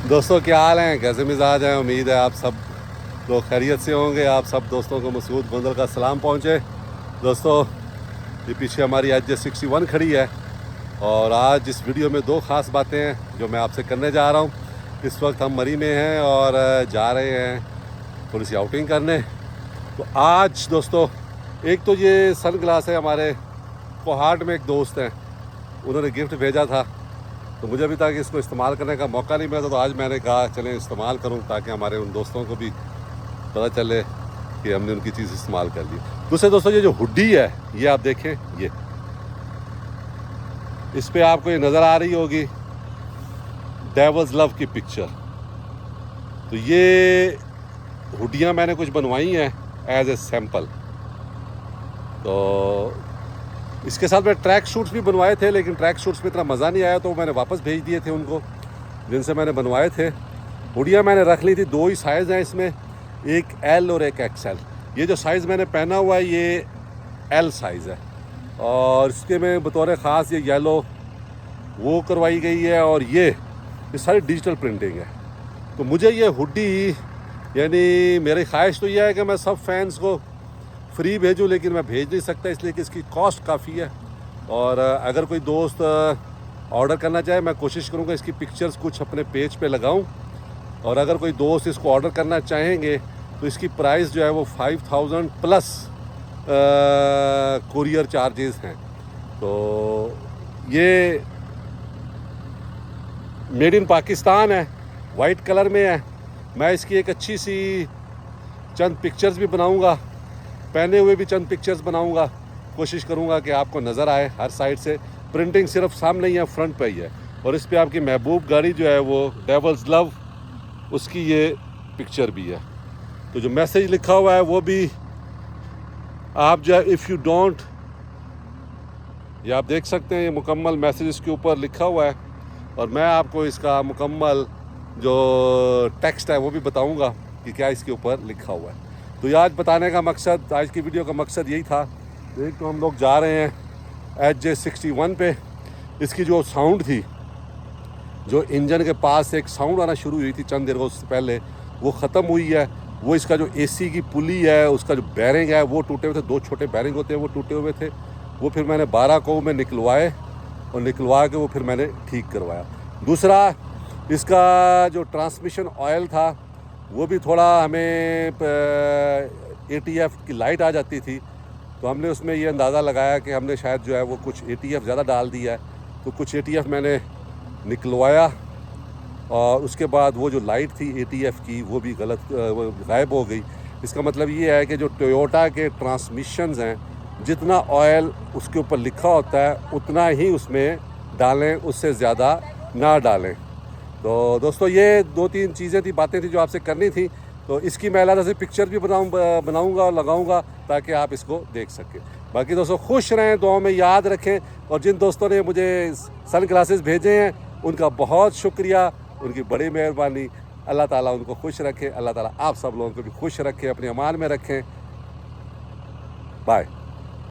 दोस्तों क्या हाल हैं, कैसे मिजाज हैं। उम्मीद है आप सब लोग खैरियत से होंगे। आप सब दोस्तों को मसूद गोंदल का सलाम पहुँचे। दोस्तों ये पीछे हमारी HJ61 खड़ी है और आज इस वीडियो में दो ख़ास बातें हैं जो मैं आपसे करने जा रहा हूँ। इस वक्त हम मरी में हैं और जा रहे हैं थोड़ी सी आउटिंग करने। तो आज दोस्तों एक तो ये सन ग्लास है, हमारे कोहाट में एक दोस्त हैं, उन्होंने गिफ्ट भेजा था, तो मुझे अभी तक इसको इस्तेमाल करने का मौका नहीं मिला। तो आज मैंने कहा चलें इस्तेमाल करूं ताकि हमारे उन दोस्तों को भी पता चले कि हमने उनकी चीज़ इस्तेमाल कर ली। दूसरे दोस्तों ये जो हुड्डी है, ये आप देखें, ये इस पे आपको ये नज़र आ रही होगी डेविल्स लव की पिक्चर। तो ये हुड्डियाँ मैंने कुछ बनवाई हैं एज ए सैम्पल। तो इसके साथ मैं ट्रैक शूट्स भी बनवाए थे, लेकिन ट्रैक शूट्स में इतना मज़ा नहीं आया तो मैंने वापस भेज दिए थे उनको जिनसे मैंने बनवाए थे। हुडियाँ मैंने रख ली थी, दो ही साइज़ हैं इसमें, एक L और एक XL। ये जो साइज़ मैंने पहना हुआ है ये L साइज़ है और इसके में बतौर ख़ास ये येलो वो करवाई गई है और ये सारी डिजिटल प्रिंटिंग है। तो मुझे ये हुडी यानी मेरी ख्वाहिश तो यह है कि मैं सब फैंस को फ्री भेजूं, लेकिन मैं भेज नहीं सकता इसलिए कि इसकी कॉस्ट काफ़ी है। और अगर कोई दोस्त ऑर्डर करना चाहे, मैं कोशिश करूंगा इसकी पिक्चर्स कुछ अपने पेज पे लगाऊं। और अगर कोई दोस्त इसको ऑर्डर करना चाहेंगे तो इसकी प्राइस जो है वो 5000 प्लस कुरियर चार्जेस हैं। तो ये मेड इन पाकिस्तान है, वाइट कलर में है। मैं इसकी एक अच्छी सी चंद पिक्चर्स भी बनाऊंगा, पहने हुए भी चंद पिक्चर्स बनाऊंगा। कोशिश करूंगा कि आपको नज़र आए हर साइड से। प्रिंटिंग सिर्फ सामने ही है, फ्रंट पे ही है। और इस पे आपकी महबूब गाड़ी जो है वो डेविल्स लव, उसकी ये पिक्चर भी है। तो जो मैसेज लिखा हुआ है वो भी आप जो है इफ़ यू डोंट, ये आप देख सकते हैं, ये मुकम्मल मैसेज इसके ऊपर लिखा हुआ है। और मैं आपको इसका मुकम्मल जो टेक्स्ट है वो भी बताऊँगा कि क्या इसके ऊपर लिखा हुआ है। तो ये आज बताने का मकसद, आज की वीडियो का मकसद यही था। एक तो हम लोग जा रहे हैं HJ61 पे। इसकी जो साउंड थी, जो इंजन के पास से एक साउंड आना शुरू हुई थी चंद देर से पहले, वो ख़त्म हुई है। वो इसका जो AC की पुली है, उसका जो बैरिंग है वो टूटे हुए थे, दो छोटे बैरिंग होते हैं वो टूटे हुए थे। वो फिर मैंने 12 को में निकलवाए और निकलवा के वो फिर मैंने ठीक करवाया। दूसरा, इसका जो ट्रांसमिशन ऑयल था वो भी थोड़ा, हमें ATF की लाइट आ जाती थी, तो हमने उसमें ये अंदाज़ा लगाया कि हमने शायद जो है वो कुछ ATF ज़्यादा डाल दिया है। तो कुछ ATF मैंने निकलवाया और उसके बाद वो जो लाइट थी ATF की वो भी गायब हो गई। इसका मतलब ये है कि जो टोयोटा के ट्रांसमिशंस हैं, जितना ऑयल उसके ऊपर लिखा होता है उतना ही उसमें डालें, उससे ज़्यादा ना डालें। तो दोस्तों ये दो तीन चीज़ें थी, बातें थी जो आपसे करनी थी। तो इसकी मैं अलग से पिक्चर भी बनाऊंगा और लगाऊंगा ताकि आप इसको देख सकें। बाकी दोस्तों खुश रहें, दुआओं में याद रखें। और जिन दोस्तों ने मुझे सन ग्लासेस भेजे हैं उनका बहुत शुक्रिया, उनकी बड़ी मेहरबानी। अल्लाह ताला उनको खुश रखे, अल्लाह ताला आप सब लोगों को भी खुश रखे, अपने अमान में रखें। बाय।